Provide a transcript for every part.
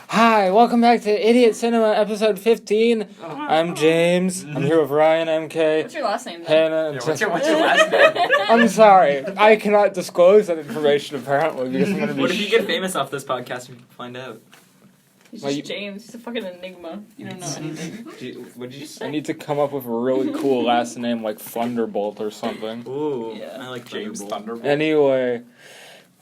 Hi, welcome back to Idiot Cinema episode 15. I'm James. I'm here with Ryan, MK. What's your last name, Hannah. What's your last name? I'm sorry. I cannot disclose that information apparently because I'm going to be... What if you get famous off this podcast and find out? He's just James. He's a fucking enigma. You don't know anything. What did you say? I need to come up with a really cool last name like Thunderbolt or something. Ooh, Yeah. I like James Thunderbolt. Anyway,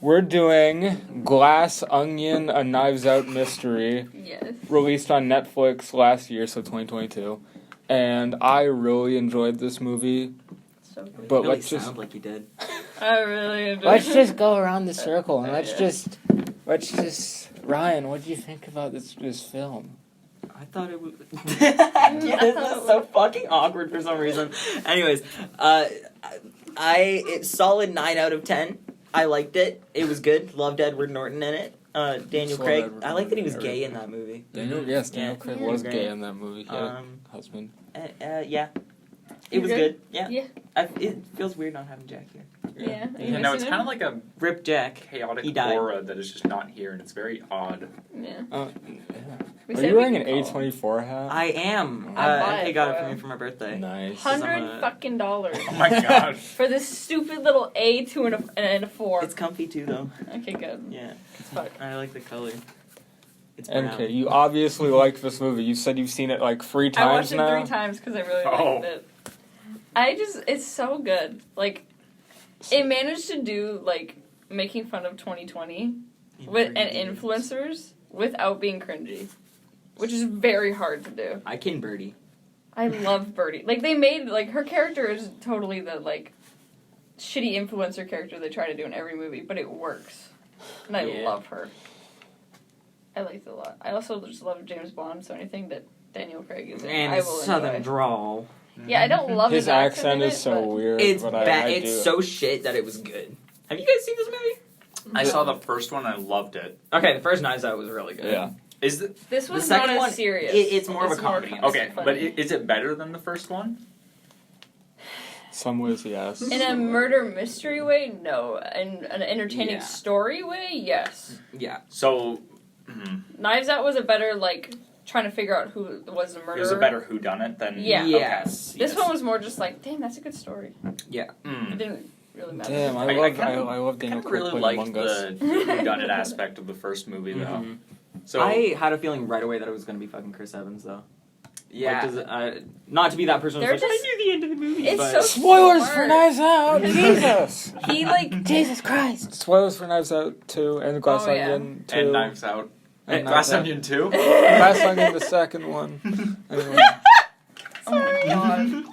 we're doing Glass Onion, a Knives Out mystery. Yes. Released on Netflix last year, so 2022. And I really enjoyed this movie. So good. But Really let's just... sound like you did. I really enjoyed Let's it. just go around the circle and let's Yeah. just Ryan, what do you think about this film? I thought it was... yeah, this is so fucking awkward for some reason. Anyways, it's solid 9 out of 10. I liked it. It was good. Loved Edward Norton in it. Daniel Craig. Edward I like that he was Norton. gay in that movie. Daniel Craig was gay in that movie. He had a husband. Yeah. It was good? good. Yeah. Yeah. It feels weird not having Jack here. Yeah. You know, it's kind of like a Rip Jack. chaotic He died. aura that is just not here, and it's very odd. Yeah. Are We you said wearing we an could call. I A24 hat? am. I'll buy He it got for it for you. me for my birthday. Nice. $100 fucking dollars Oh my god. for this stupid little A2 and a 4. It's comfy too, though. Okay, good. Yeah. It's fuck. I like the color. It's brown. MK, you obviously like this movie. You said you've seen it like 3 I times watched it now. 3 times because I really Oh. liked it. It's so good. Like, it managed to do, like, making fun of 2020 and influencers without being cringy. Which is very hard to do. I can birdie. I love Birdie. Like, they made, like, her character is totally the, like, shitty influencer character they try to do in every movie, but it works. And I love her. I liked it a lot. I also just love James Bond, so anything that Daniel Craig is in, And I his will southern enjoy. drawl. Yeah, I don't love His accent in is it, so but weird, It's but bad. I It's do. so shit that it was good. Have you guys seen this movie? I saw the first one, I loved it. Okay, the first Knives Out was really good. Yeah. Is it... This The was second not one, as serious. it's more of a comedy. Okay, funny. but is it better than the first one? Some ways, yes. In a murder mystery way, no. In an entertaining Yeah. story way, yes. Yeah. So... Knives Out was a better, like, trying to figure out who was the murderer. It was a better whodunit than... Yeah. Yes. This one was more just like, damn, that's a good story. Yeah. It didn't really matter. Damn, I love Daniel I Craig really playing liked Among Us. the whodunit aspect of the first movie, though. Mhm. So I had a feeling right away that it was going to be fucking Chris Evans, though. yeah, Not to be that person who's They're like, just- I knew the end of the movie. It's but so Spoilers smart. for Knives Out! Jesus! He, like, Jesus Christ! Spoilers for Knives Out 2 and Glass Oh, yeah. Onion 2. and Knives Out. And And Glass Knives Out. Onion 2? Glass Onion, the second one. Anyway. Oh my god.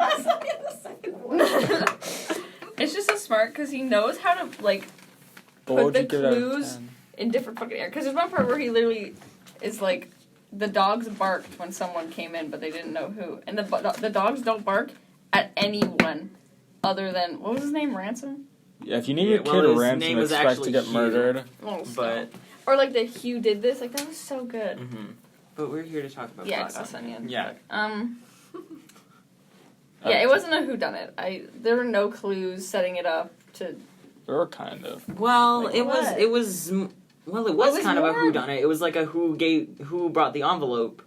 It's just so smart because he knows how to, like, But Put what would you the give it out of clues 10? in different fucking areas. Because there's one part where he literally is like, the dogs barked when someone came in, but they didn't know who. And the dogs don't bark at anyone other than, what was his name, Ransom? Yeah, if you need Yeah, your well, kid a his ransom, name was expect to actually get Hugh. murdered. Oh, But, or like that Hugh did this, like that was so good. but we're here to talk about Yeah, Glass Glass Onion. Onion. Yeah. Yeah, it wasn't a whodunit. There were no clues setting it up to. Or kind of. Well, Like it what? was kind of a more- whodunit. It was like a who brought the envelope.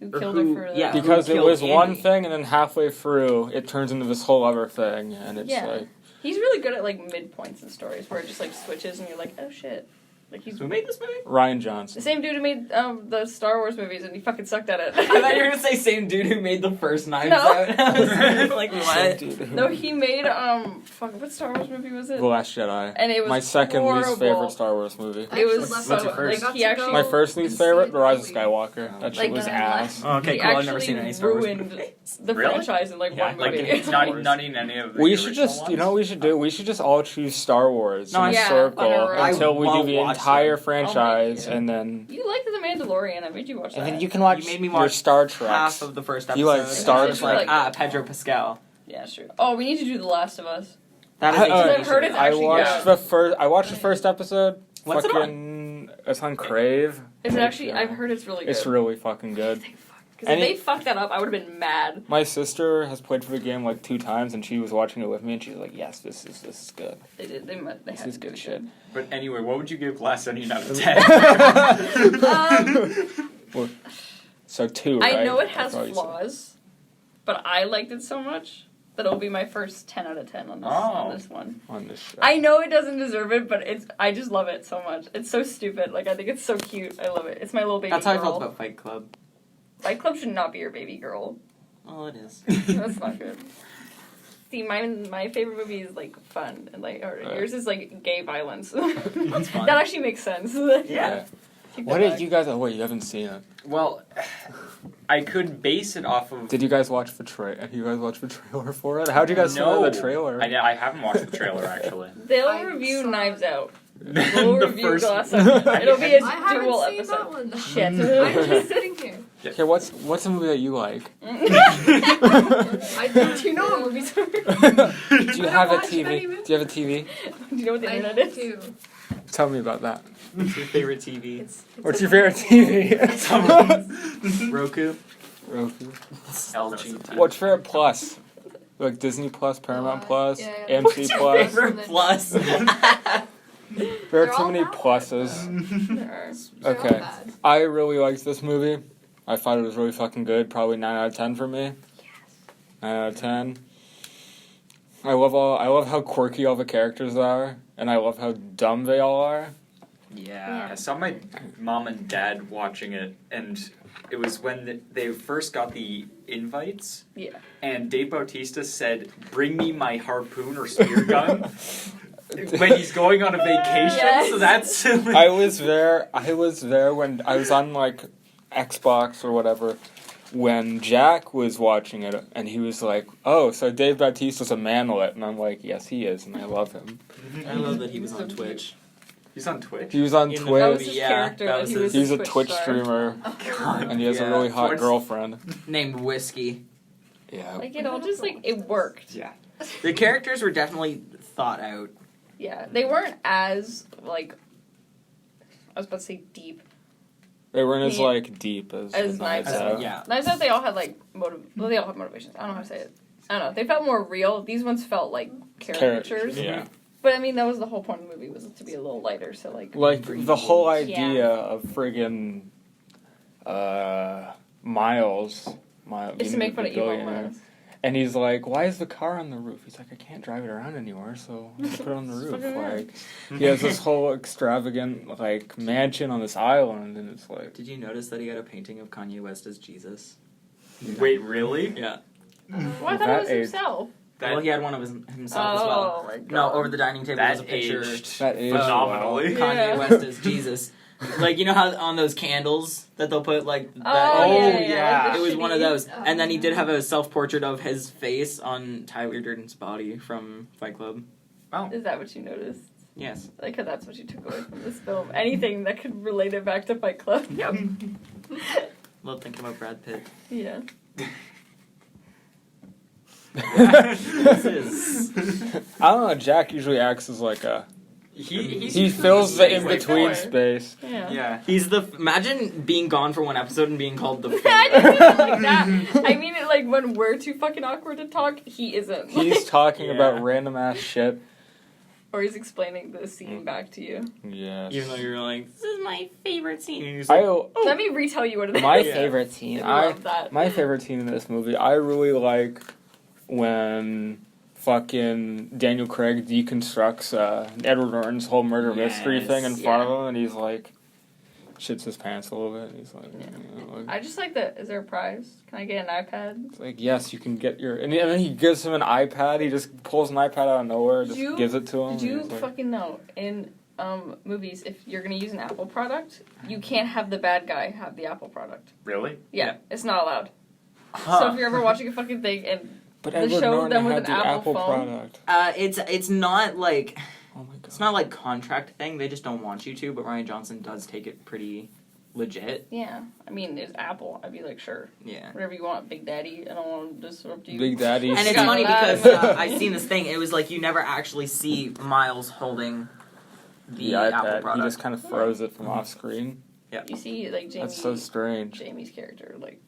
Who Or killed who- her for the. yeah. Because it killed was one Andy? thing, and then halfway through, it turns into this whole other thing, and it's Yeah. like... He's really good at like midpoints in stories where it just like switches and you're like, oh shit. Like he's Who made this movie? Rian the Johnson. same dude who made the Star Wars movies and he fucking sucked at it. I thought you were gonna say same dude who made the first Knives No. Out. I was like, what? No, he made fuck, what Star Wars movie was it? The Last Jedi. And it was My second least horrible. favorite Star Wars movie. It was What's so your first? like he actually My first least favorite, The Rise of Skywalker. That shit Like, was when ass. Oh, okay, he cool. I've never actually seen any Star Wars ruined movies. the Really? franchise in like Yeah, one Like, movie. it's not in any of the We should original just, ones? you know what we should do? We should just all choose Star Wars No, in a yeah, circle on a row. until we I do won't the watch entire them. franchise, Oh my and then... You liked The Mandalorian, I made you watch that. And then you can watch You made me your watch Star Trek. half of the first episode. You like Star Just Trek? like Pedro Pascal. Yeah, sure. Oh, we need to do The Last of Us. That is I- a I've heard it's I actually watched good. the first. I watched the first episode. What's it on? fucking, it's on Crave. It's actually, HBO. I've heard it's really good. It's really fucking good. Because if they fucked that up, I would have been mad. My sister has played for the game like 2 times, and she was watching it with me, and she's like, "Yes, this is good. They did. They This had is to do good it shit." But anyway, what would you give Glass Onion out of 10? So 2, right? I know it has That's all you said. flaws, but I liked it so much that it'll be my first 10 out of 10 on this one. On this show. I know it doesn't deserve it, but I just love it so much. It's so stupid. Like, I think it's so cute. I love it. It's my little baby That's how I girl. felt about Fight Club. Fight Club should not be your baby girl. Oh, it is. That's not good. See, my favorite movie is, like, fun. And like, or yours is, like, gay violence. That's fun. That actually makes sense. Yeah. Take What that did back. you guys? Oh wait, you haven't seen it. Well, I could base it off of... Did you guys watch the trailer? Have you guys watched the trailer for it? How'd you guys feel the trailer? I haven't watched the trailer, actually. They'll I review saw Knives Out. The We'll review first- Glass Onion. It'll be a I haven't dual seen that episode. one. Shit. I'm just sitting here. Okay, what's a movie that you like? Do you know what movies are? Do you have a watch TV? any movie. Do you have a TV? Do you know what the I internet is? do. Tell me about that. What's your favorite TV? It's What's your favorite TV? Roku? Roku. LG. What's your favorite plus? Like Disney Plus, Paramount Plus, yeah. AMC What's your Plus. favorite plus? There They're are too all many bad. pluses. There are. They're all Okay. bad. I really liked this movie. I thought it was really fucking good. Probably 9 out of 10 for me. 9 out of 10. I love how quirky all the characters are, and I love how dumb they all are. Yeah, I saw my mom and dad watching it, and it was when they first got the invites, Yeah. and Dave Bautista said, "Bring me my harpoon or spear gun," when he's going on a vacation. Yes. So that's I was there when I was on like Xbox or whatever when Jack was watching it, and he was like, "Oh, so Dave Bautista's a manlet," and I'm like, "Yes, he is, and I love him." I love that he was on So Twitch. He's on Twitch. He was on In the That was Twitch. his Yeah, character. that That was he his- was He's a Twitch Twitch star. streamer, God, and he has a yeah. really hot Twitch- girlfriend. Named Whiskey. Yeah. Like, it all just, like, it worked. Yeah. The characters were definitely thought out. Yeah. They weren't as, like, I was about to say deep. They weren't as Yeah. like deep as Knives Out. Yeah. Knives Out, they all had, like, well, they all have motivations. I don't know how to say it. I don't know. They felt more real. These ones felt like caricatures. Yeah. But, I mean, that was the whole point of the movie, was to be a little lighter, so, like The whole idea Yeah. of friggin' Miles. it's to make fun of evil billionaire. Miles. And he's like, "Why is the car on the roof?" He's like, "I can't drive it around anymore, so I put it on the roof." Fucking weird. Like, he has this whole extravagant like mansion on this island, and it's like, Did you notice that he got a painting of Kanye West as Jesus? Wait, really? Yeah. Well, I thought That it was age- himself. That, Well, he had one of himself as well. Oh, my God. No, over the dining table that was a picture aged that is phenomenally. of Yeah. Kanye West as Jesus. Like, you know how on those candles that they'll put, like, that... Oh, Oh, yeah. yeah. Like It the was one of shitty- those. And then he did have a self-portrait of his face on Tyler Durden's body from Fight Club. Is that what you noticed? Yes. Like, that's what you took away from this film. Anything that could relate it back to Fight Club. Yep. Love thinking about Brad Pitt. Yeah. This is... I don't know. Jack usually acts as like a He's he fills the in like between filler. space. Yeah. Yeah. He's the... Imagine being gone for one episode and being called the... I didn't mean it like that. I mean it like when we're too fucking awkward to talk, he isn't. He's talking Yeah. about random ass shit. Or he's explaining the scene back to you. Yes. Even though you're like, this is my favorite scene. And he's I like, Let me retell you what it is. my Yeah. favorite scene. I I love that. my favorite scene in this movie. I really like when fucking Daniel Craig deconstructs Edward Norton's whole murder mystery Yes, thing in front yeah. of him, and he's like shits his pants a little bit. And he's like, Yeah. you know, like, I just like the. Is there a prize? Can I get an iPad? it's like, yes, you can get your. And then he gives him an iPad. He just pulls an iPad out of nowhere, just You- gives it to him. Did you and he's like, fucking know in movies if you're gonna use an Apple product, you can't have the bad guy have the Apple product. Really? Yeah, it's not allowed. So Huh. if you're ever watching a fucking thing and but they Edward showed Norton them with had an the Apple Apple phone. product. it's not like... Oh my god. It's not like contract thing. They just don't want you to, but Rian Johnson does take it pretty legit. yeah, I mean it's Apple. I'd be like, sure, Yeah. whatever you want, Big Daddy. I don't want to disrupt you. Big Daddy. And it's Got funny that. because I seen this thing. It was like you never actually see Miles holding the Apple iPad. product. He just kind of throws it from off screen. You see, like Jamie, That's so strange. Jamie's character, like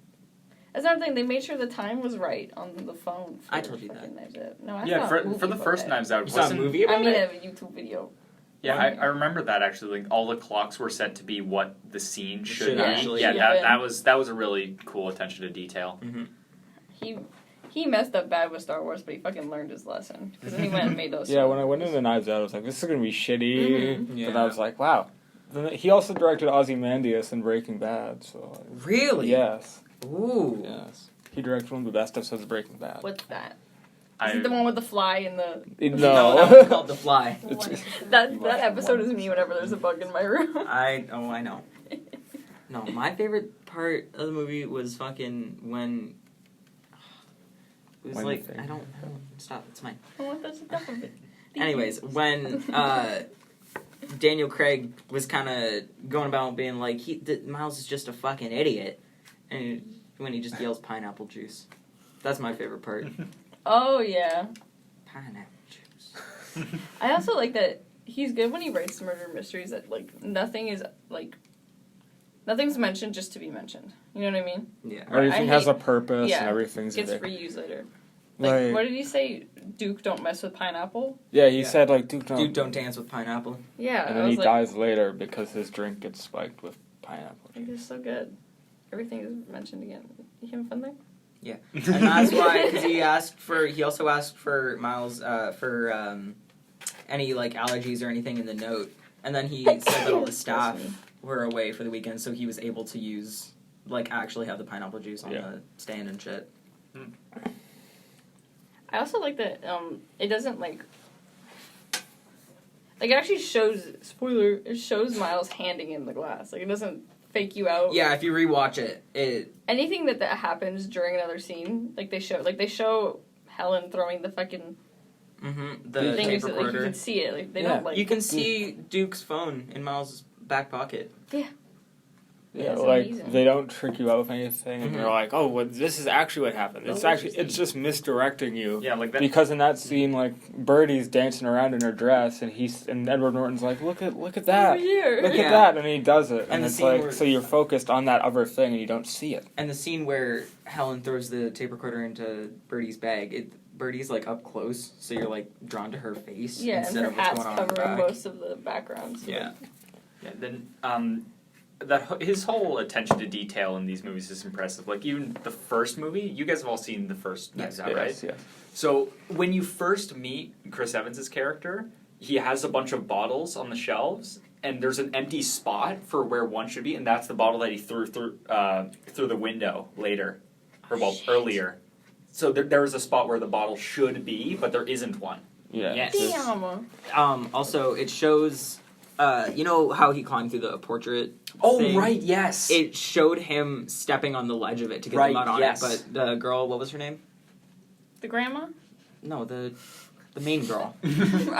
That's another thing. They made sure the time was right on the phone. I told you that. fucking Knives Out. No, I Yeah, saw a movie for the about first it. Knives Out, You saw a wasn't- movie I about mean, it? a YouTube video. Yeah, I remember that actually. Like all the clocks were set to be what the scene should Should be. actually Yeah, be. that was a really cool attention to detail. He messed up bad with Star Wars, but he fucking learned his lesson. Because then he went and made those. Yeah, when I went into Knives Out, I was like, this is gonna be shitty. Mhm. But Yeah. I was like, wow. Then he also directed Ozymandias in Breaking Bad, so Really? yes, Ooh. yes, he directed one of the best episodes of Breaking Bad. What's that? I, Is it the one with the fly and the... No, that one's called The Fly. That episode is me whenever there's a bug in my room. I know. No, my favorite part of the movie was fucking when... It was When like, the thing- I don't... Stop, it's mine. I want this stuff of it. Anyways, when Daniel Craig was kind of going about being like, Miles is just a fucking idiot, and when he just yells pineapple juice. That's my favorite part. Oh, yeah. Pineapple juice. I also like that he's good when he writes murder mysteries that, like, nothing's mentioned just to be mentioned. You know what I mean? Yeah. Everything I has a hate- purpose yeah, and everything's Gets there. reused later. Like, What did he say? Duke, don't mess with pineapple? yeah, he Yeah. said like Duke Don't dance with pineapple. Yeah, and I then he was like, dies later because his drink gets spiked with pineapple. it is so good. Everything is mentioned again. You having fun there? Yeah, and that's why, because he also asked for Miles for any like allergies or anything in the note, and then he said that all the staff were away for the weekend, so he was able to actually have the pineapple juice on the stand and shit. I also like that it doesn't like it actually shows, spoiler, it shows Miles handing in the glass. Like, it doesn't fake you out. Yeah, if you rewatch it Anything that happens during another scene, they show Helen throwing the fucking the tape things that, like, you recorder. can see it. Like, they Yeah. don't, like... You can see Duke's phone in Miles' back pocket. Yeah, it's like amazing. they don't trick you out with anything, and Mhm. you're like, "Oh, well, this is actually what happened." It's Oh, actually interesting. it's just misdirecting you. yeah, like that. Because in that scene, like Birdie's dancing around in her dress, and Edward Norton's like, "Look at that, Over here. look Yeah. at that," and he does it, And and the it's scene like where- so you're focused on that other thing, and you don't see it. And the scene where Helen throws the tape recorder into Birdie's bag, Birdie's like up close, so you're like drawn to her face Yeah, and instead her of what's hat's going on in the covering back. most of the background. So Yeah. Yeah, then his whole attention to detail in these movies is impressive. Like even the first movie, you guys have all seen the first Knives Out, right? Yes, yes. So when you first meet Chris Evans' character, he has a bunch of bottles on the shelves, and there's an empty spot for where one should be, and that's the bottle that he threw through the window later, or earlier. So there was a spot where the bottle should be, but there isn't one. Yeah. Yes. it's- Damn. Also, it shows, you know how he climbed through the portrait Oh thing? right, yes. It showed him stepping on the ledge of it to get Right, the mud on yes. it, but the girl, what was her name? The grandma? No, the main girl. I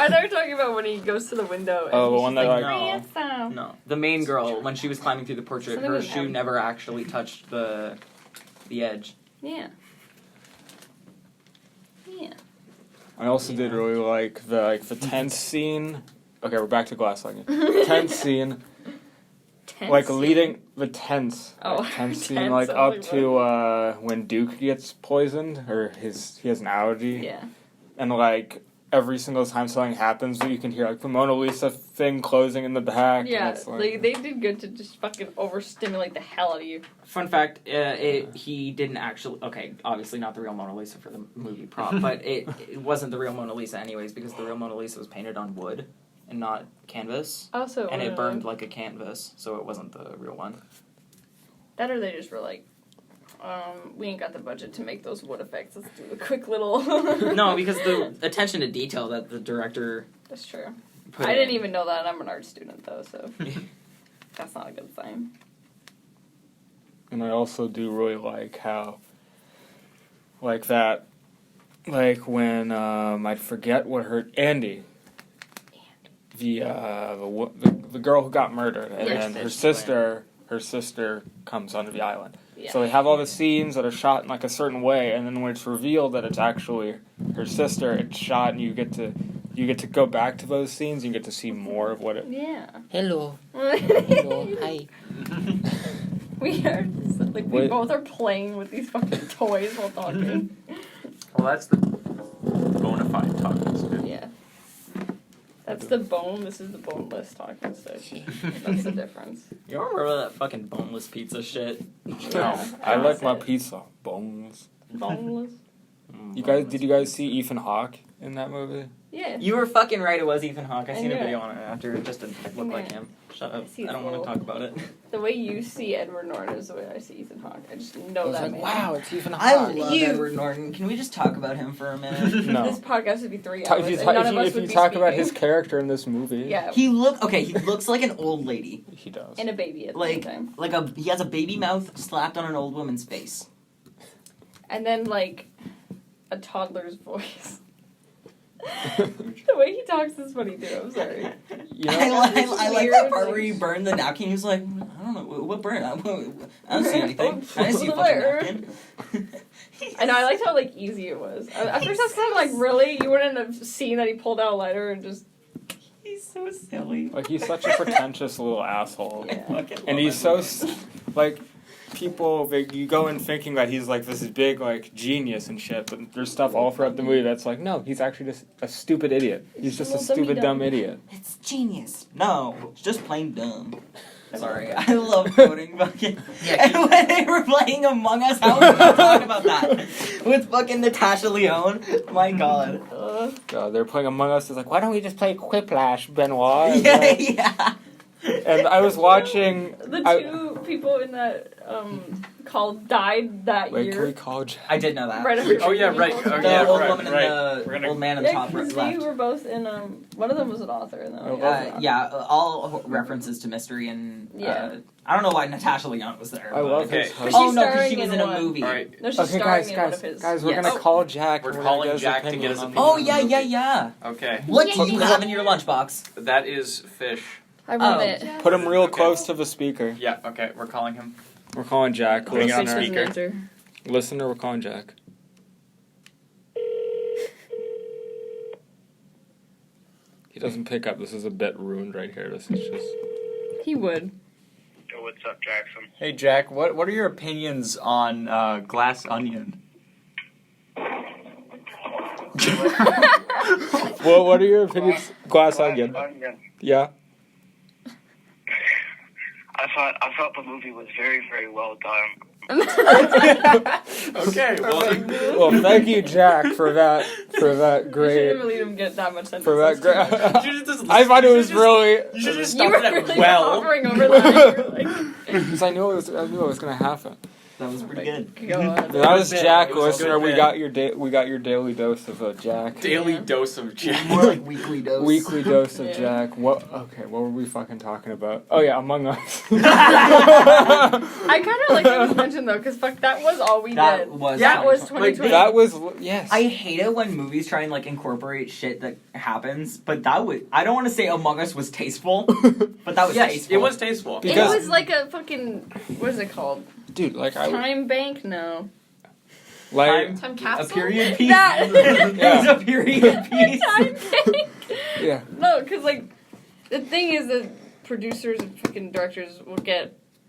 thought you were talking about when he goes to the window. And Oh, the he's one just that, like, like- ransom. No, the main girl, when she was climbing through the portrait, Something her with shoe M. never actually touched the edge. Yeah. Yeah. I also did really like the tense scene. Okay, we're back to glass lightning. Tense scene, Tense like scene. leading the tense. Oh, like, tense scene, tense, like I up was to when Duke gets poisoned or he has an allergy. Yeah. And like every single time something happens, you can hear like the Mona Lisa thing closing in the back. Yeah, and it's like, they did good to just fucking overstimulate the hell out of you. Fun fact, he didn't actually... Okay, obviously not the real Mona Lisa for the movie prop, but it wasn't the real Mona Lisa anyways, because the real Mona Lisa was painted on wood and not canvas. Also, And it burned like a canvas, so it wasn't the real one. that or they just were like, we ain't got the budget to make those wood effects. Let's do a quick little... No, because the attention to detail that the director That's true. put I didn't in- even know that. I'm an art student, though, so that's not a good sign. and I also do really like how, like that, like when I forget what her Andy. The girl who got murdered, and Yes, then her that's sister comes onto the island. Yeah. So they have all the scenes that are shot in like a certain way, and then when it's revealed that it's actually her sister, it's shot, and you get to go back to those scenes. You get to see more of what it. Yeah. Hello. Hello. Hi. We are we Wait. both are playing with these fucking toys while talking. Well, that's the bona fide talking stick. Yeah. That's the bone. This is the boneless talking stick. That's the difference. You don't remember that fucking boneless pizza shit? Yeah, I like my said pizza bones. boneless. Did you guys see Ethan Hawke in that movie? Yeah. You were fucking right, it was Ethan Hawke. I I seen a knew video it. on it after, it just didn't look knew like it. him. Shut up. I see I don't his want to little- talk about it. The way you see Edward Norton is the way I see Ethan Hawke. I just know that man. it's Ethan I Hawke. love You- Edward Norton. Can we just talk about him for a minute? No. This podcast would be 3 Ta- hours, if you, and ta- none if of you, us if would you be talk about speaking. his character in this movie, Yeah, He looks like an old lady. he does. and a baby at the Like, same time. he has a baby mouth slapped on an old woman's face. And then, like, a toddler's voice. The way he talks is funny, too. I'm sorry. You know, I like weird, that part where like- he burned the napkin. He was like, I don't know, what burned? I don't see anything. Oh, I didn't see a fucking where? napkin. I know, I liked how, like, easy it was. At first I was kind of like, really? You wouldn't have seen that he pulled out a lighter and just... He's so silly. like he's such a pretentious little asshole, Yeah. and he's so like people. You go in thinking that he's like this big like genius and shit, but there's stuff all throughout the movie that's like, no, he's actually just a stupid idiot. He's just a Little dummy stupid dumb. dumb idiot. It's genius. No, it's just plain dumb. Sorry, I love quoting fucking. And when they were playing Among Us, how would we talk about that? With fucking Natasha Lyonne? My god. They're playing Among Us. It's like, why don't we just play Quiplash, Benoit? Yeah, yeah. And I was watching. The two people in that call died that Wait, year. can we call Jack? I did know that. Right after Oh yeah, right. Training. Oh The yeah, old right, woman right. and We're the gonna- old man in the Yeah, top because left. they were both in, one of them was an author in that Oh, one. wow. Yeah, all references to mystery and Yeah. I don't know why Natasha Lyonne was there. I love Okay. his But husband. Oh she's no, because starring she was in in a one. movie. All right. No, she's Okay, starring guys, in one of his. guys, we're Yes. gonna call Jack. We're and calling gonna get Jack his to get opinion his on Oh the yeah, movie. yeah, yeah. Okay. What Yeah, do you yeah. have in your lunchbox? That is fish. I wrote Oh. it. Put him real Okay. close to the speaker. Yeah. Okay. We're calling him. We're calling Jack. Putting it on Listener, speaker. Answer. listener, we're calling Jack. He doesn't pick up. This is a bit ruined right here. This is just. He would. Yo, what's up, Jackson? Hey Jack, what are your opinions on Glass Onion? Well, what are your opinions? Glass Onion. Onion. Yeah. I thought the movie was very, very well done. Okay. Well, Well, thank you, Jack, for that You shouldn't great. really even get that much sense. For that great. you should've just I thought it was you should've really. You should just You stop were it at really well. hovering over that. You were like, Because I knew it was gonna happen. That was pretty good. go on. That was bit. Jack, It was a listener. good We bit. got your daily dose of Jack. Daily Yeah. dose of Jack. More like weekly dose. Weekly dose of Yeah. Jack. What? Okay, what were we fucking talking about? Oh yeah, Among Us. I kind of like that was mentioned though, because fuck, that was all we That did. was that was 2020. 2020. That was yes. I hate it when movies try and like incorporate shit that happens, but that was I don't want to say Among Us was tasteful, but that was Yes, tasteful. it was tasteful. It because- was like a fucking what is it called? Dude, like I Time bank? No. like Time a capsule? period piece. That- It was a period piece. Time bank. yeah. No, because like the thing is that producers and fucking directors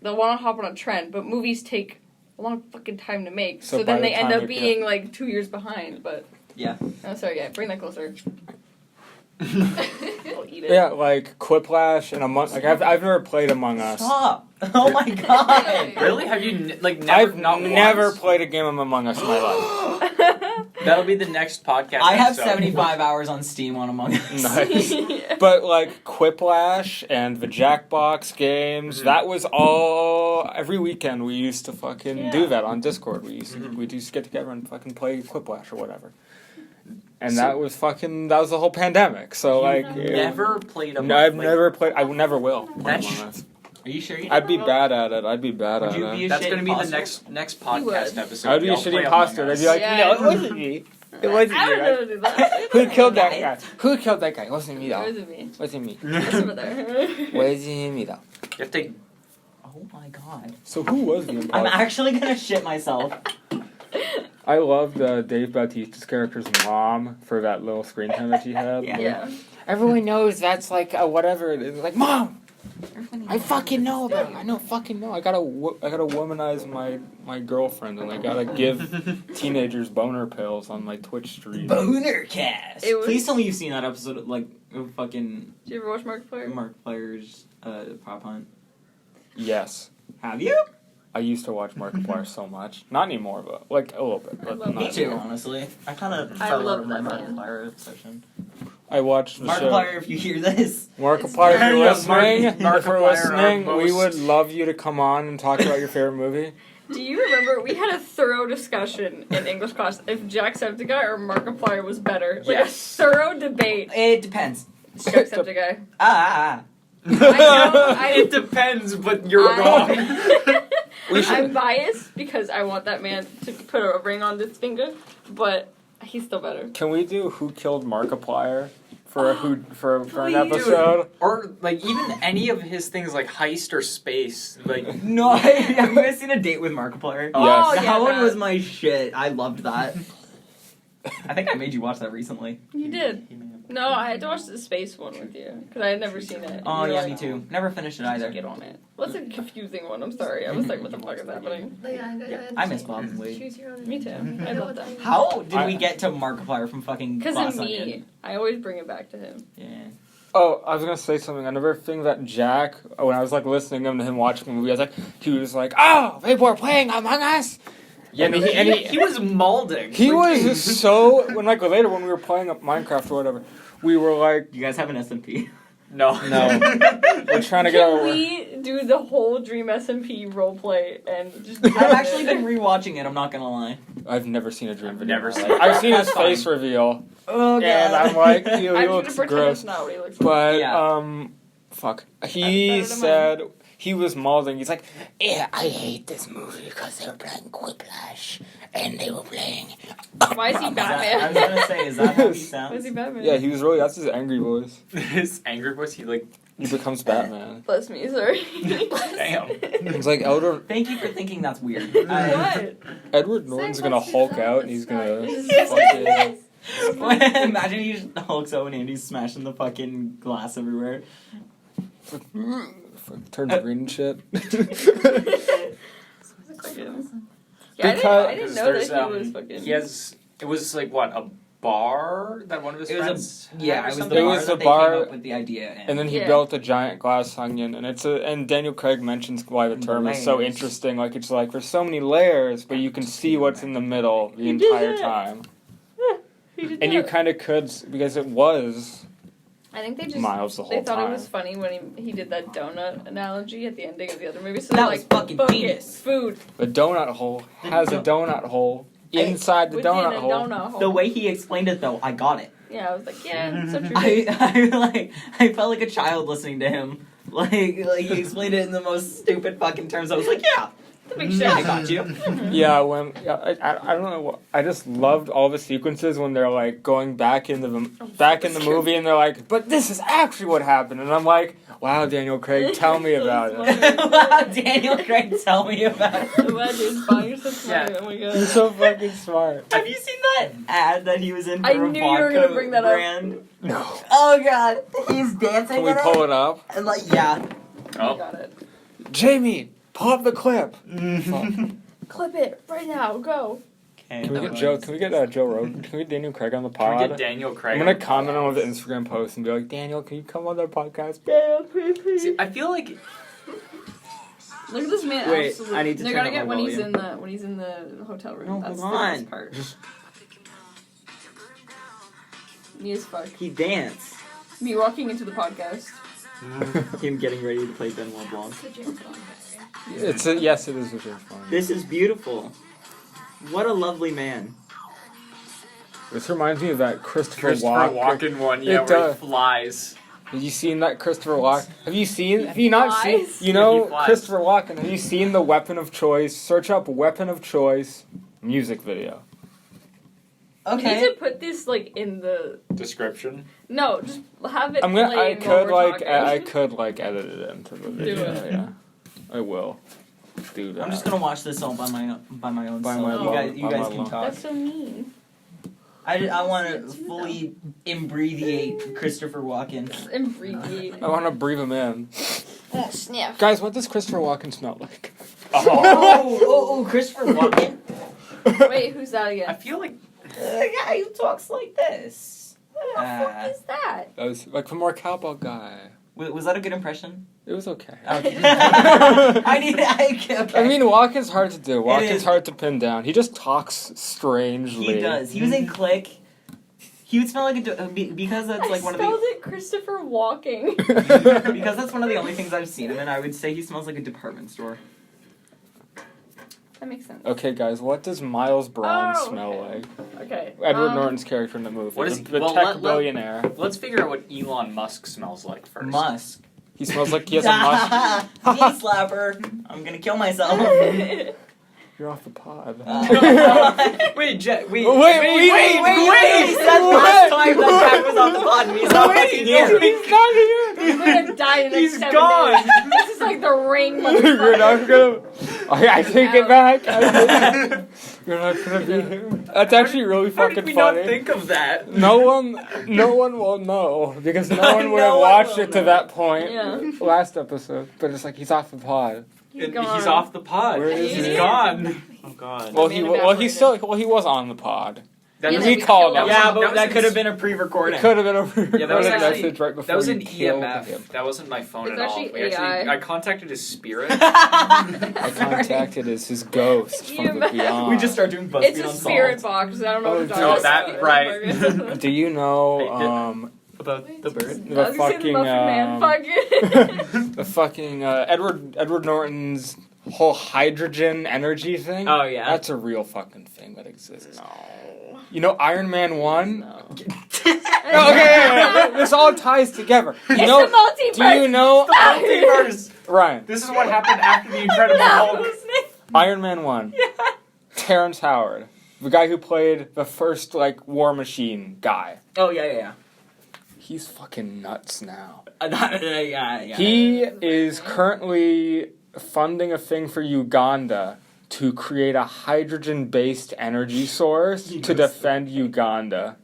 they'll want to hop on a trend, but movies take a long fucking time to make. So So, by then the they end time up it- being like 2 years behind. But Yeah. oh, sorry, yeah, bring that closer. I'll eat it. Yeah, like Quiplash and I've never played Among Us. Stop! Oh my god! Really? Have you never I've not never once? played a game of Among Us in my life. That'll be the next podcast. I have episode. 75 hours on Steam on Among Us. Nice. But like Quiplash and the Jackbox games, that was all every weekend we used to fucking do Yeah. that on Discord. We used to get together and fucking play Quiplash or whatever. And that was the whole pandemic. So like Never played a. No, I've never played. I never will. play That's- Among Us. Are you sure you I'd be never bad at it. I'd be bad Would at you be it. a That's shit going to be the imposter? next would. podcast episode. I'd be a Y'all shitty play imposter. Among They'd Us. be like, Yeah. no, it wasn't me. It wasn't I me. don't know how to do that. Who killed that guy? Who killed that guy? It wasn't me It though. wasn't me. Wasn't me. It's over there. Wasn't me though. You have to. Oh my god. So who was the I'm imposter? actually gonna shit myself. I loved Dave Bautista's character's mom for that little screen time that she had. Yeah. Yeah. Everyone knows that's like whatever it is. Like, Mom! I fucking know about it. I know fucking know. I gotta womanize my girlfriend, and I gotta give teenagers boner pills on my Twitch stream. Boner cast. It was- Please tell me you've seen that episode of, like, of fucking Did you ever watch Markiplier? Markiplier's prop hunt. Yes. Have you? I used to watch Markiplier so much. Not anymore, but like a little bit. I But love not Me too, anymore. honestly. I kind of I fell love over my that man. Markiplier obsession. I watched the show. Markiplier, if you hear this, Markiplier, if you're Yeah, listening, if Markiplier, you're our listening, we most- would love you to come on and talk about your favorite movie. Do you remember we had a thorough discussion in English class if Jacksepticeye or Markiplier was better? Like Yes. a thorough debate. it depends. Jacksepticeye. Ah. It depends, but you're wrong. I'm biased because I want that man to put a ring on his finger, but he's still better. Can we do Who Killed Markiplier for an Please. episode? Or like even any of his things like heist or space. Like No, have you guys seen A Date with Markiplier? Oh, Yes. yeah, that one that. was my shit. I loved that. I think I made you watch that recently. You did. No, I had to watch the space one with you because I had never seen it. Oh, You were yeah, like, me too. Never finished it either. Get on it. What's a confusing one? I'm sorry. I was like, what the fuck is happening? I miss Bob and Wade. Choose your own Me too. I love that. How did we get to Markiplier from fucking Because Glass of Onion? me. I always bring it back to him. Yeah. Oh, I was gonna say something. Another thing that Jack, when I was like listening to him watching the movie, he was like, "Oh, people are playing Among Us." yeah, And no, he was malding. He Like- was so later when we were playing up Minecraft or whatever, we were like, You guys have an SMP? No. we're trying to get Can our. we do the whole Dream SMP roleplay and just I've actually been rewatching it, I'm not gonna lie. I've never seen a dream video. never in my seen life. it. I've seen his That's fine. face reveal, Oh, God. and I'm like, he I'm looks gonna pretend gross. it's not what he looks like. But Yeah. fuck. That's He better than said he was malding. He's like, yeah, I hate this movie because they were playing Quiplash and they were playing. Why is he I was Batman? gonna say, is that how he Why is sounds? he Batman? Yeah, he was really. That's his angry voice. His angry voice. He like He becomes Batman. Bless me, sorry. damn. It's like Thank you for thinking that's weird. What? Edward Norton's gonna Hulk out and he's gonna Yes. fucking. Imagine he just hulks out and Andy's smashing the fucking glass everywhere. Turns green and shit. Yeah, Because- I didn't know that he was fucking. He has. It was like what, a bar that one of his It was friends. Yeah, had or it was the something? It bar was that the they bar- came up with the idea in. And then he Yeah. built a giant glass onion, and and Daniel Craig mentions why the term is so Layers. interesting. Like it's like there's so many layers, but you can see what's in the middle the He did entire that. time. He did And you that. kind of could because it was I think they just Miles the they whole thought time. it was funny when he did that donut analogy at the ending of the other movie. So That they're was like, fucking "Fuck it, genius." food The donut hole has a donut hole inside the within donut a hole. donut hole. The way he explained it, though, I got it. Yeah, I was like, yeah, it's so true. I felt like a child listening to him. Like he explained it in the most stupid fucking terms. I was like, yeah, That makes I sense. got you. Yeah, I don't know. I just loved all the sequences when they're like going back into the movie and they're like, but this is actually what happened, and I'm like, wow, Daniel Craig, tell me about it. Wow, Daniel Craig, tell me about it. Imagine, Spy, you're so smart. Yeah. Oh my You're god. so fucking smart. Have you seen that ad that he was in for I a knew you were gonna vodka bring that up. brand? No. Oh god, he's dancing. Can we in pull it up? And like, yeah. You got it. Jamie, pull up the clip. Clip it right now. Go. Okay, Can we that get Joe? was- Can we get Joe Rogan? Can we get Daniel Craig on the Can we pod? get Daniel Craig? I'm gonna on the comment on podcast? the Instagram post and be like, Daniel, can you come on our podcast? Yeah, please. See, I feel like Look at this man. Wait, absolutely. I need to They're turn gonna up get my when he's in the hotel room. No, That's hold the on. best part. Me as fuck. He danced. Me walking into the podcast. Him getting ready to play Benoit Blanc. Yes, it is a James Bond. This is beautiful. What a lovely man. This reminds me of that Christopher Christopher Walken. Walken one, yeah, It where does. he flies. Have you seen that Christopher Walken? Have you not seen? flies? You know Yeah, he flies. Christopher Walken. Have you seen the Weapon of Choice? Search up Weapon of Choice music video. You need to put this like in the Description. no, just have it. I playing while we're talking. I could like edit it into the video. it. Yeah, I will do that. I'm just gonna watch this all by my own By self. my You own- guys, you by guys my can own. talk. That's so mean. I want to fully imbreviate Christopher Walken. Abbreviate. I want to breathe him in. Oh, sniff. Guys, what does Christopher Walken smell like? Christopher Walken. Wait, who's that I again? feel like The guy who talks like this. Who the fuck is that? That was like from our cowbell guy. Was that a good impression? It was okay. Okay. Okay. I mean, Walken's hard to do. is. Walken's hard to pin down. He just talks strangely. He does. He was in Click. He would smell like because that's like one of spelled the it Christopher Walking. because that's one of the only things I've seen him in. I would say he smells like a department store. That makes sense. Okay, guys, what does Miles Braun Oh, smell okay. like? Okay. Edward Norton's character in the movie. What is- the well, tech let- billionaire? let's figure out what Elon Musk smells like first. Musk. He smells like he has a musk. Knee slapper. I'm gonna kill myself. You're off the pod. Wait, Jack. Wait. He said last time that Jack was on the pod and he's not fucking here. He's not here. He's gonna die in the next He's 7 gone. days. This is like the ring. You're not motherfucker. gonna. I take it back. You're not gonna be here. That's actually really How fucking did we funny. not think of that? No one will know because no one would have No one watched will it to know. that point Yeah. last episode. But it's like he's off the pod. He's And gone. he's off the pod. Where is He's he? gone. Oh god. Well, man he was on the pod. That Yeah, was, we we called killed him. him. Yeah, but that that was could have in- been a pre-recording. It could have been a Yeah, that was recorded actually- message right before That was you an killed EMF. him. That wasn't my phone It's at all. actually We actually, AI. I contacted his spirit. I contacted his ghost from the EMF. beyond. We just start doing BuzzFeed It's a Unsolved. spirit box. I don't know what Oh, you're talking no, about. that- right. Do you know About the bird. I was the gonna say fucking the Muffin Man. Fuck it. the fucking Edward Norton's whole hydrogen energy thing? Oh yeah. That's a real fucking thing that exists. No. You know Iron Man 1? No. Okay, this all ties together. You It's know, the multiverse. do you know Multiverse. Ryan? This is what happened after the Incredible No. Hulk. Iron Man 1. Yeah. Terrence Howard, the guy who played the first like War Machine guy. Oh yeah. He's fucking nuts now. Yeah. He is currently funding a thing for Uganda to create a hydrogen-based energy source to defend Uganda.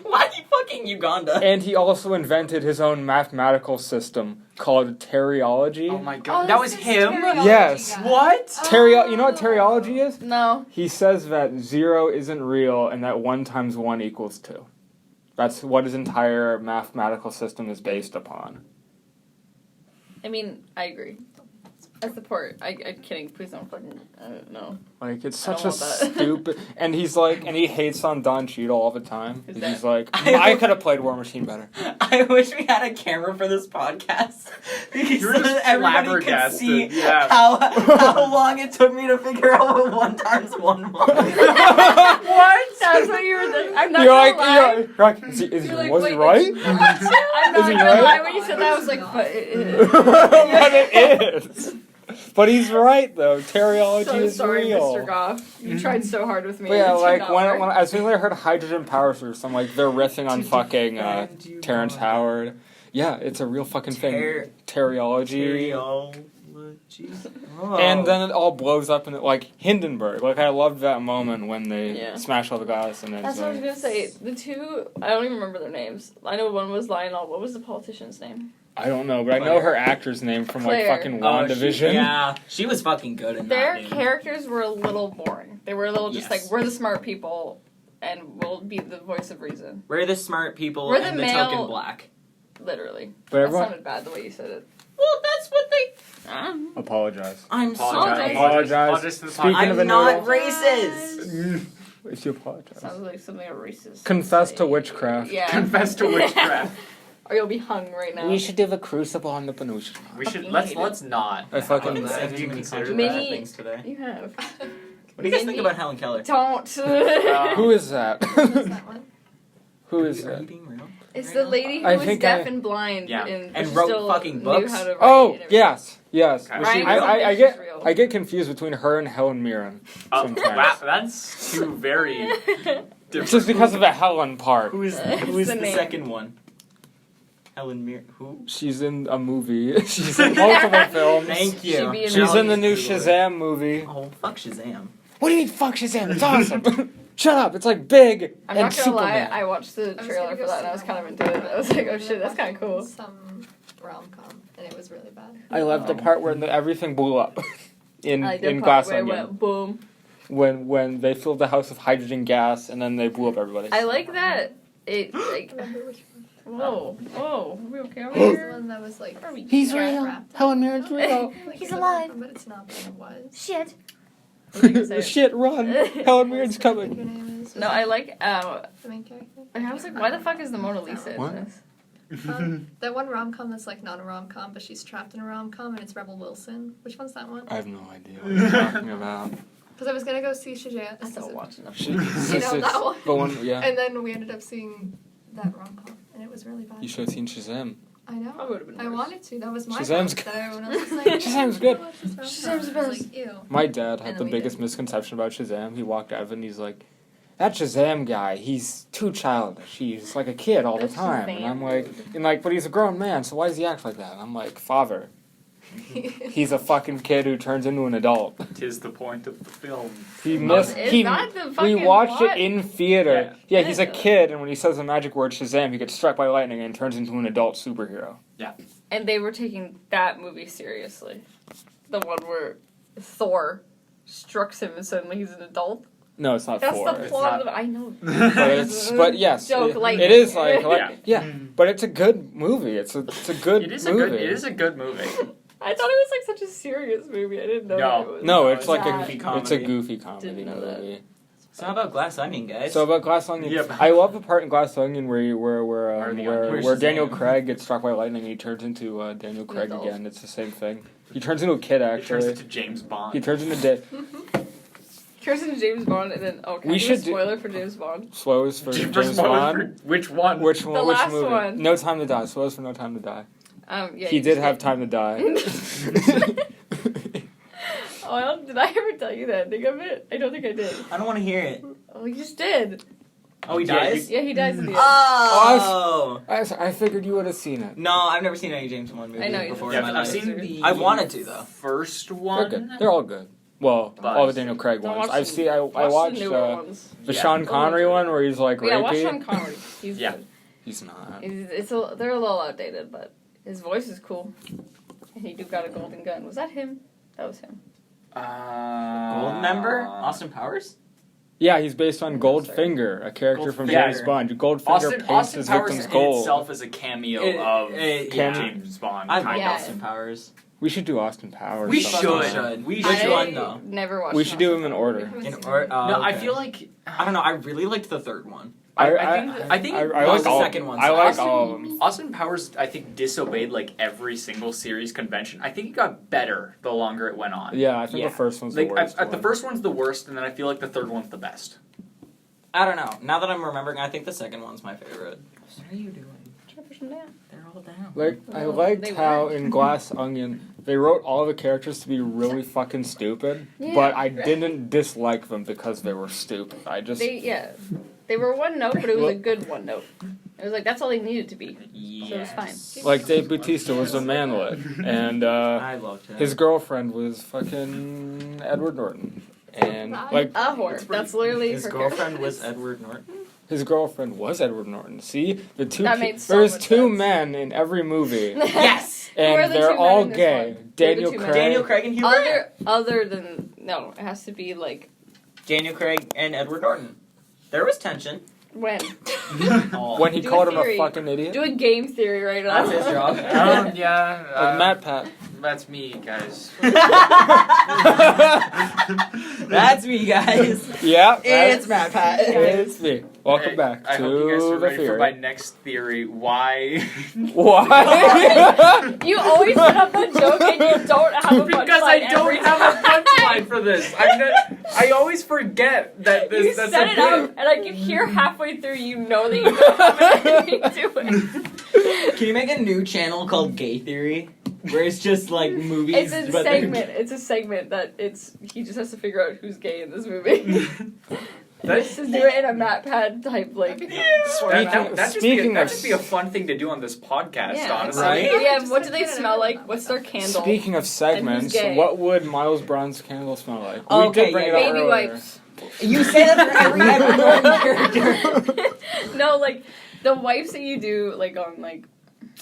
Why you fucking Uganda? And he also invented his own mathematical system called teriology. Oh my god. That was him? Yes. What? You know what teriology is? No. He says that 0 isn't real and that 1 times 1 equals 2. That's what his entire mathematical system is based upon. I mean, I agree. I support. I'm kidding. Please don't fucking. I don't know. Like, it's I such don't a want that. stupid... And he's like... And he hates on Don Cheadle all the time. Who's He's that? like, I could have played War Machine better. I wish we had a camera for this podcast because You're just everybody could flabbergasted, see yeah. how long it took me to figure out what 1 times 1 was. What? That's what you were. I'm not You're gonna like, lie. you're like, was he You're like, was he wait, right? I'm not Is he gonna right? lie. When you said that, I was like, but. But it is. But he's right though. Teriology So is sorry, real. Mr. Goff. You tried so hard with me. But yeah, It did like not when work. as soon as I heard hydrogen power source, I'm like, they're riffing on fucking Terrence Howard. Yeah, it's a real fucking thing. Teriology. Oh. And then it all blows up in it, like Hindenburg. Like I loved that moment when they Yeah. smash all the glass and then. That's what I was gonna say. The two, I don't even remember their names. I know one was Lionel. What was the politician's name? I don't know, but I know her actor's name from like Claire. fucking Oh, WandaVision. yeah, she was fucking good in Their that. dude. characters were a little boring. They were a little just Yes. like, we're the smart people, and we'll be the voice of reason. We're the smart people We're the and the male- token black. Literally. But That everyone sounded bad the way you said it. Well, that's what they. apologize. I'm sorry. Apologize. to the Speaking podcast. of a I'm not noodle. racist. If you apologize. Sounds like something a racist. Confess would to say. witchcraft. Yeah. Confess to witchcraft. Or you'll be hung right now. We should do the crucible on the Panushka. We should Fucking let's hate it. let's not. I fucking- I've Have too you many considered Mini- controversial things today. You have. What do you guys think about Helen Keller? Don't. Who is that? that one? Who is Are you that? being real? It's the lady who I was think deaf I- and blind Yeah. and And she wrote still fucking knew books? how to write Oh and everything. yes. Okay. Was she Ryan real? I Reynolds get is real. I get confused between her and Helen Mirren sometimes. Wow, that's two very It's different. just because of the Helen part. Who is It's the the name. second one? Helen Mir. Who? She's in a movie. She's in multiple films. Thank She'd you. be in She's all in the new Google it. Shazam movie. Oh fuck Shazam! What do you mean fuck Shazam? It's awesome. Shut up. It's like big I'm and not gonna lie, Superman. I watched the was trailer gonna for go that and I see was that kind of one. into it. I was like, oh shit, that's kind of cool. Some rom-com. and it was really bad. I love the part where everything blew up in I like the in part Glass where it Onion. went boom. When they filled the house with hydrogen gas and then they blew up everybody. I like that. It like Remember which one? whoa. Are we okay over It was the here? one that was like. He's yeah, real. wrapped up. Helen Mirren's real. Like, He's it's a alive. raccoon, but it's not, but it was. Shit. What was I gonna say? Shit, run! Helen Mirren's What's her coming. name is? No, I like. The main character. And I was like, why the fuck is the Mona Lisa in What? this? That one rom-com that's like not a rom-com, but she's trapped in a rom-com, and it's Rebel Wilson. Which one's that one? I have no idea what you're talking about. Because I was gonna go see Shazam. I don't watch enough. She, You know that one? The one, yeah. And then we ended up seeing that rom-com, and it was really bad. You should have seen Shazam. I know. I would've been I worse. wanted to. That was my Shazam's fault. good. That everyone else was like, Shazam's good. "Oh, watch this rom-com." Shazam's I was best. like, ew. My dad And had then the we biggest did. misconception about Shazam. He walked out of it and he's like, that Shazam guy, he's too childish. He's like a kid all the That's time. And Shazam. I'm like, but he's a grown man, so why does he act like that? And I'm like, father, he's a fucking kid who turns into an adult. Tis the point of the film. He Oh, missed. is He that the we fucking watched plot? it in theater. Yeah, he's a Ew. kid, and when he says the magic word Shazam, he gets struck by lightning and turns into an adult superhero. And they were taking that movie seriously. The one where Thor strikes him and suddenly he's an adult. No, it's not That's four. the It's plot not- of the. I know. But yes, Joke, like- it is like Yeah. yeah. But it's a good movie. It's a good It is movie. It is a good movie. I thought it was like such a serious movie. I didn't know No. that it was. No, it's No, like that. a goofy It's a comedy. goofy comedy Didn't know that. movie. So how about Glass Onion, guys? So about Glass Onion, Yep. I love the part in Glass Onion where Where's Daniel Shazam? Craig gets struck by lightning and he turns into Daniel Craig adult. again. It's the same thing. He turns into a kid It turns actually. into James Bond. He turns into Turns into James Bond and then can We I do a should do- spoiler for James Bond. Slows for James spoiler Bond. for which one? Which The one? Which last movie? one. No Time to Die. Slows for No Time to Die. Yeah. He you did just have time to die. Did I ever tell you that ending of it? I don't think I did. I don't want to hear it. Oh, you just did. Oh, he Yeah, dies? Yeah, he dies in the end. Oh! I figured you would have seen it. No, I've never seen any James Bond movie I know, before Yeah, in my I've life. seen the. I wanted to, though. First They're one. good. They're all good. Well, But- all the Daniel Craig Don't ones. watch I've the- seen. I Watch watched the newer ones. the Yeah. Sean Connery one where he's like Yeah, watch rapey. Sean Connery. He's Yeah. good. He's not. They're a little outdated, but his voice is cool. And he do got a golden gun. Was that him? That was him. Gold member? Austin Powers? Yeah, he's based on No, Goldfinger, a character from Goldfinger. James Bond. Goldfinger Austin, paints Austin his Powers victims in gold. itself is a cameo of yeah. James Bond. I kind like Yeah. of. Austin Powers. We should do Austin Powers. We sometime. should. We Which should. Which I one, though? never watched. We should do them in I order. haven't In seen or, it. oh, No, I okay. feel like I don't know. I really liked the third one. I think I No, like the all. second one. I like Austin- all of them. Austin Powers, I think, disobeyed like every single series convention. I think it got better the longer it went on. Yeah, I think Yeah. the first one's Like the worst. the one. first one's the worst, and then I feel like the third one's the best. I don't know. Now that I'm remembering, I think the second one's my favorite. What are you doing? Try to push him down. They're all down. Like I Well, liked they how weren't. in Glass Onion they wrote all the characters to be really fucking stupid, Yeah. but I didn't dislike them because they were stupid. I just They were one note, but it was a good one note. It was like that's all they needed to be. So it was fine. like Dave Bautista was a manlet, and I loved him. his girlfriend was fucking Edward Norton, and like A whore. That's literally His her girlfriend character. was Edward Norton. his girlfriend was Edward Norton. See, the two That made so there was much two sense. men in every movie, Yes. Who are and the they're two men all in this gay. one? Who are the Daniel two men? Craig. Daniel Craig and Hugh Grant. Other than no, it has to be like Daniel Craig and Edward Norton. There was tension. when. When he Do called a him a theory. fucking idiot. Do a game theory right now. That's his job. Like Matt Pat. That's me, guys. That's me, guys. Yeah, It's Matt Pat. It's me. Welcome Hey, back I to hope you guys are the ready for my theory. next theory. Why? Why? You always set up a joke and you don't have a punchline Because I every don't have a time. punchline for this. I always forget that this. You that's set a it bit. up, and I can hear halfway through you know that you don't have anything to it. Can you make a new channel called Gay Theory? Where it's just like movies. It's a but they're- segment. It's a segment that he just has to figure out who's gay in this movie. Let's just do it in a Matt Pad type like format. That'd Speaking of- just be a fun thing to do on this podcast, Yeah, honestly. Right? Yeah, what do they smell like? What's their candle? Speaking of segments, gay? what would Miles Brown's candle smell like? We Okay, did bring yeah, it up Baby earlier. wipes. You say that for every Edward Norton character. No, like the wipes that you do like on like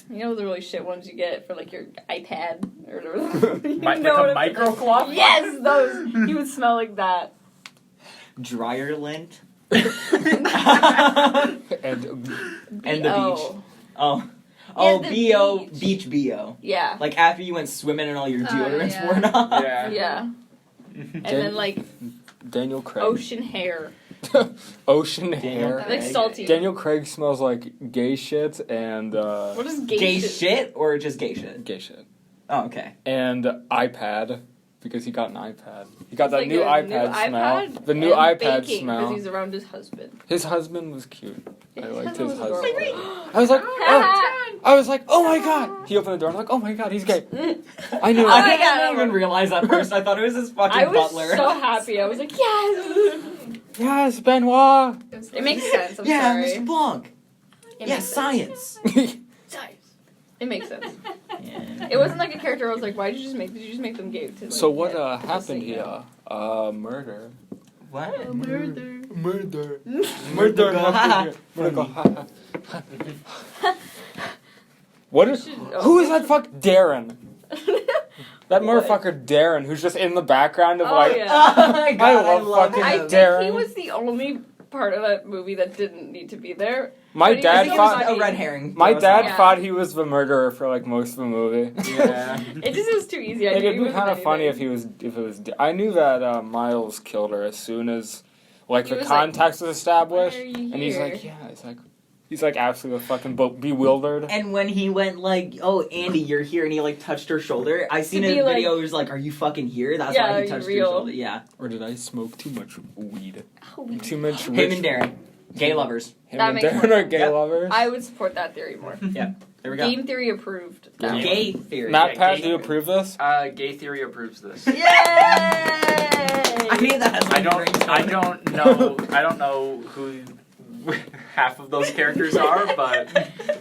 You know the really shit ones you get for like your iPad or whatever. You Like know a what I'm microcloth? saying? Yes, those. He would smell like that. Dryer lint. And And the beach. B.O. Oh. Yeah, Oh, the B.O. beach. Beach B.O. Yeah. Like after you went swimming and all your deodorants yeah. worn off. Yeah. Yeah. And then like Daniel Craig. ocean hair. Ocean Daniel hair. Like salty. Daniel Craig smells like gay shit and What is gay, Gay shit? shit or just gay shit? gay shit. Oh, okay. And iPad because he got an iPad. He got It's that like new a iPad new smell. iPad The new and iPad baking, smell. because he's around his husband. His husband was cute. I liked his was husband. adorable. I was like, oh my god. He opened the door. I'm like, oh my god, he's gay. I knew I it. didn't even realize at first. I thought it was his fucking I was butler. so happy. I was like, yes. Yes, Benoit. It makes sense. I'm yeah, sorry. Mr. Blanc. It Yeah, makes sense. science. It makes sense. Yeah. It wasn't like a character I was like, why did you just make them gay? To, like, So what yeah, happened say here? no. Murder. What? Murder. Murder. Murder. happened here. Murder. What is? Who is that? Fuck Darren. That What? motherfucker Darren, who's just in the background of Oh, like. yeah. Oh my god, I love fucking I him. think Darren. he was the only part of that movie that didn't need to be there. My But he- dad I think it was thought. a red herring. My dad Yeah. thought he was the murderer for like most of the movie. Yeah. It just was too easy. I Like, knew it'd he be wasn't kind of funny if anything. it was. I knew that Miles killed her as soon as, like, He the was like, context was established, "Why are you and he's here?" like, yeah, he's like absolutely fucking bewildered. And when he went like, "Oh, Andy, you're here," and he like touched her shoulder, I seen To a be like- video. It was like, "Are you fucking here?" That's Yeah, why he touched her real. shoulder. Yeah. Or did I smoke too much weed? Oh, Too much. Him rich- and Darren, gay lovers. Him That and makes Darren more are sense. gay Yep. lovers. I would support that theory more. There we go. Game theory approved. Yeah. Gay theory. Matt, Yeah, Pat, gay- do you approve this? Gay theory approves this. Yay! I need that as my I ringtone. don't know who half of those characters are, but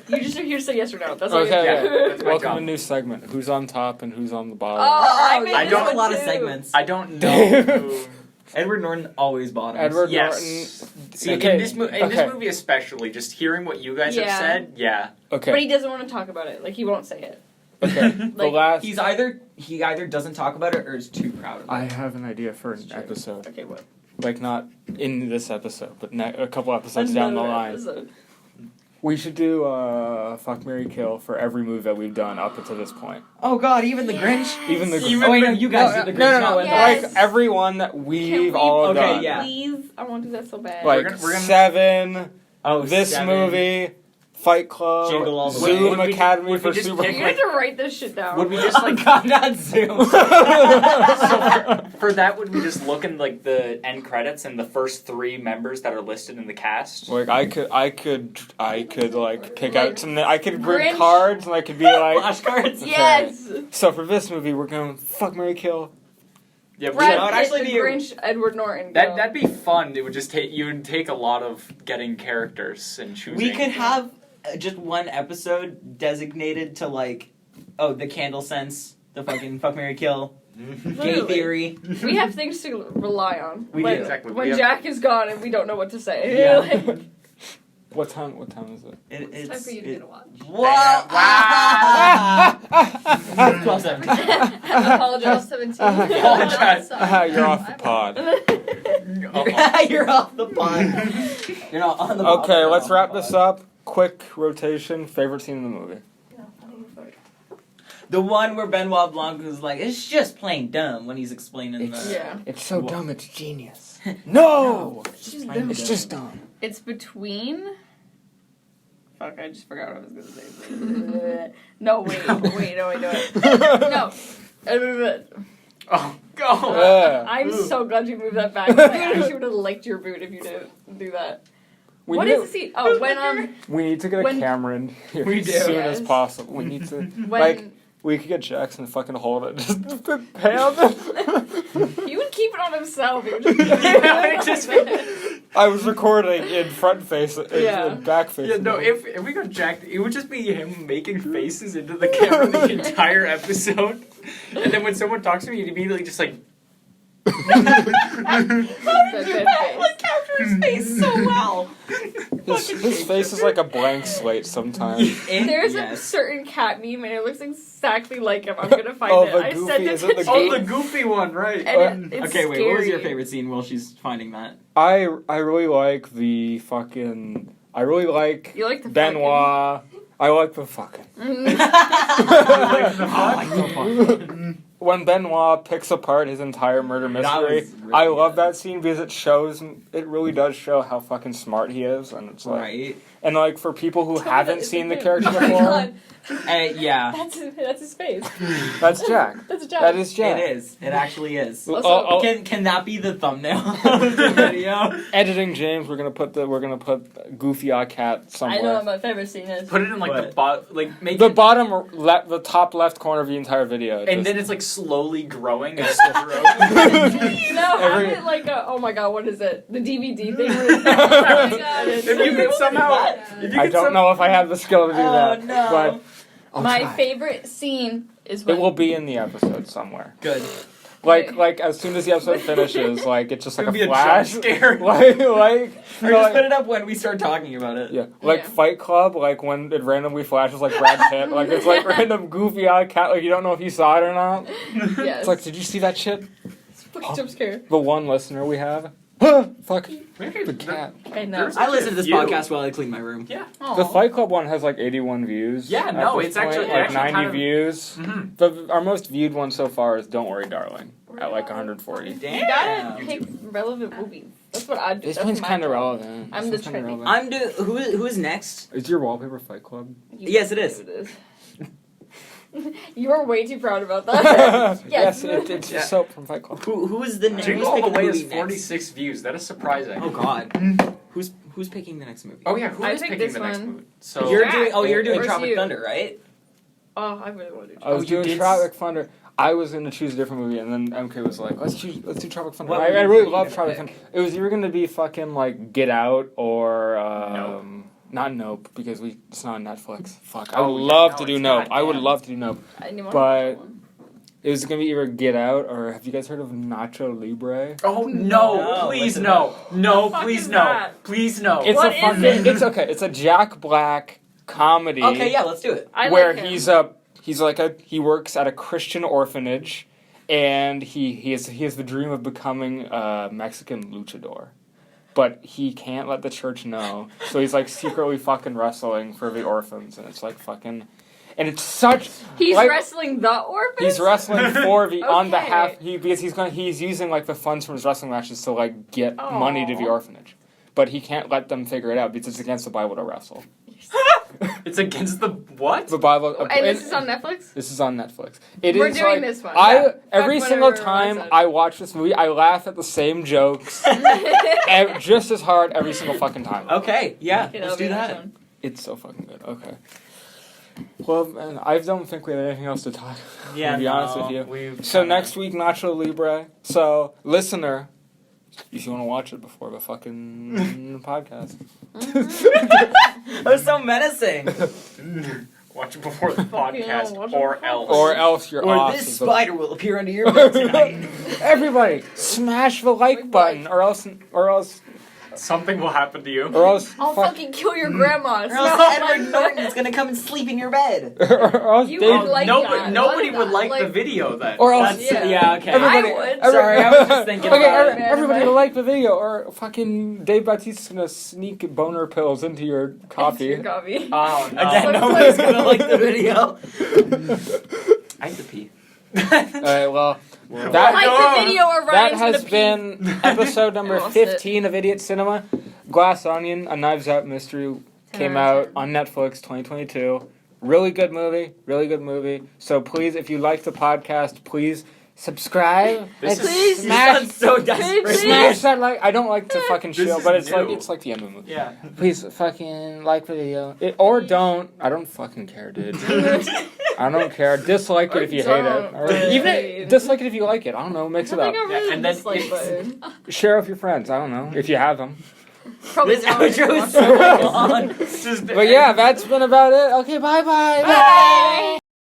You just are here to say yes or no. That's all Okay, you yeah, do. that's my Welcome job. to a new segment. Who's on top and who's on the bottom? Oh, I Oh, made yeah, this there's one a lot of too. segments. I don't know who. Edward Norton always bottoms. Edward Yes. Norton. See, Okay, in this okay. movie especially, just hearing what you guys have Yeah. said, yeah. Okay. But he doesn't want to talk about it. Like, he won't say it. Okay. The Like, last. He either doesn't talk about it or is too proud of it. I have an idea for an It's true. episode. Okay, what? Like, not in this episode, but a couple episodes down the Another line. episode. We should do Fuck, Marry, Kill for every move that we've done up until this point. Oh God, even the Grinch. Even the Oh wait, no, you guys did the Grinch. No. not Yes. Like everyone that Can we've we all Okay, done. yeah. Please? I want to do that so bad. Like We're gonna- Seven, Oh, this 7. movie, Fight Club, Jingle All the Zoom Way. Academy would for we just Super. pick, you have to write this shit down. Would we just Oh God, not Zoom. for that, would we just look in like the end credits and the first 3 members that are listed in the cast? Like I could like pick out some. I could bring Grinch. cards and I could be like. Flashcards. Yes! So for this movie, we're going Fuck, Marry, Kill. Yeah, Brad know, it'd Pitt, actually the be a- Grinch, Edward Norton. That go. that'd be fun. It would just take you would take a lot of getting characters and choosing. We could have just one episode designated to like, oh, the candle sense, the fucking fuck, marry, kill, gay Literally. theory. We have things to rely on. We when, do. Exactly. When We have- Jack is gone and we don't know what to say. Yeah. Like, What time is it? It's time for you to get a watch. Wow! Wow. Plus 17. I apologize. 17. Apologize. You're off the pod. You're off the pod. You're not on the pod. Okay, You're let's off wrap the this pod. up. Quick rotation. Favorite scene in the movie. The one where Benoit Blanc was like, it's just plain dumb when he's explaining the... Yeah. It's so dumb. It's genius. No, It's Just plain dumb. it's dumb. just dumb. It's between. Fuck! I just forgot what I was gonna say. No, wait, no, I know it. No. Oh, go. Yeah. I'm so glad you moved that back. I actually would have licked your boot if you didn't do that. We What need, is the scene? Oh, when We need to get a when- camera in here We as do. soon Yes. as possible. We need to. when Like- We could get Jackson to fucking hold it. Just pound it. he would keep it on himself. He would just, Yeah, just- I was recording in front face, Yeah. in back face. Yeah, no, if we got Jack, it would just be him making faces into the camera the entire episode. And then when someone talks to me, he'd immediately just like. That dead face. his face so well. His face is like a blank slate sometimes. There's a certain cat meme, and it looks exactly like him. I'm gonna find it. the I Goofy, sent it is to it the Jake. Goofy? Oh, the goofy one, right? And it's Okay, wait. scary. What was your favorite scene while she's finding that? I really like the fucking. I really like You like the Benoit. I like the fucking. When Benoit picks apart his entire murder mystery, was really I love good. that scene because it really does show how fucking smart he is, and it's like, Right. and like for people who Tell me haven't that seen the isn't character him. Oh my before, God. Yeah. That's his face. that's Jack. That's Jack. That is Jack. It is. It actually is. Also, Can that be the thumbnail of the video? Editing James, we're gonna put Goofy cat somewhere. I know what my favorite scene is. Put it in like the bot, like make The it, the top left corner of the entire video. and then it's like slowly growing as it grows. You know, have it like a, oh my god, what is it? The DVD thing where it's If you could somehow, if you I could don't know if I have the skill to do Oh, that, no. but I'll My try. favorite scene is It when will be in the episode somewhere. Good. Like as soon as the episode finishes, like it's just like It'll be a a flash. jump scare. like Or just like- put it up when we start talking about it. yeah, like Yeah. Fight Club, like when it randomly flashes like Brad Pitt, like it's like random goofy cat, like you don't know if you saw it or not. yes. It's like, did you see that shit? It's a fucking jump scare. The one listener we have. Fuck the cat. I know. There's- I listen to this You. podcast while I clean my room. Yeah. The Fight Club one has like 81 views. Yeah, at no, this it's point, actually- like actually 90 kind of- views. Mm-hmm. Our most viewed one so far is "Don't Worry, Darling" at like 140. You Damn. gotta pick relevant movies. That's what I do. This That's one's my kind of job. relevant. I'm This the one's kinda trendy. relevant. Who is next? Is your wallpaper Fight Club? Yes, it is. You are way too proud about that. yes, Yes. it's Yeah. soap from Fight Club. Who is the next? Jingle Who's All the picking Way movie is next? 46 views. That is surprising. Oh God. Who's picking the next movie? Oh yeah, who I is picked picking this the next one. movie? So You're Jack. doing. Oh, you're doing Where's Tropic you? Thunder, right? Oh, I really want to do I was you doing did Tropic Thunder. I was gonna choose a different movie, and then MK was like, "Let's do Tropic Thunder." What I movie really were you love gonna Tropic pick? Thunder. It was either gonna be fucking like Get Out or Nope. not Nope because it's not on Netflix. Fuck, I Oh, would yeah, love no, to do it's Nope. I would goddamn. love to do Nope. I need more. But- It was gonna be either Get Out or have you guys heard of Nacho Libre? Oh No, no! Please what's it no! No! The fuck Please is no! that? Please no! It's What a is fucking. it? It's okay. It's a Jack Black comedy. Okay, yeah, let's do it. I where like him. he works at a Christian orphanage, and he has the dream of becoming a Mexican luchador, but he can't let the church know, so he's like secretly fucking wrestling for the orphans, and it's like fucking, and it's such He's like, wrestling the orphans. He's wrestling for the on Okay. behalf because he's using like the funds from his wrestling matches to like get money to the Aw. orphanage, but he can't let them figure it out because it's against the Bible to wrestle. It's against the what? The Bible. And this is on Netflix. This is on Netflix. It We're is doing like, this one. I every Fuck single whatever time I said. I watch this movie, I laugh at the same jokes just as hard every single fucking time. Okay, yeah, Okay, let's that'll be do the next that. one. It's so fucking good. Okay. Well, man, I don't think we have anything else to talk. Yeah, to be honest with you. We've So kinda- next week, Nacho Libre. So listener, if you want to watch it before the fucking podcast, That was so menacing. Watch it before the podcast, watch it or before. else. or else you're Or off. this spider will appear under your bed tonight. Everybody, smash the like button, or else. Something will happen to you. I'll fucking kill your grandma. It's Or else not Edward like Norton that. is gonna come and sleep in your bed. or else You Dave- would like that. Nobody What would is like that? the Like- video then. Or else- That's, Yeah. okay. Everybody- I would. Sorry, I was just thinking Okay, about it. everybody to like the video, or fucking Dave Bautista's gonna sneak boner pills into your coffee. It's your coffee. Oh no! Again, So nobody's close. gonna like the video. I have to pee. Alright, well, Like that, the video or that Ryan's has gonna pee. been episode number I lost it. 15 of Idiot Cinema. Glass Onion, a Knives Out mystery, came out on Netflix 2022. Really good movie, really good movie. So please, if you like the podcast, please subscribe. This and is- You smash, sound so desperate. Please. smash that like. I don't like to fucking This chill, is but it's new. like the end of the movie. Yeah. Please fucking like the video. Or don't. I don't fucking care, dude. I don't care. Dislike it if you hate it. Don't, Or but- even dislike it if you like it. I don't know. Mix I it up. think I really and then dislike it's- button. Share with your friends. I don't know. If you have them. Probably This don't. outro is so long. Just But yeah, that's been about it. Okay, bye-bye. Bye.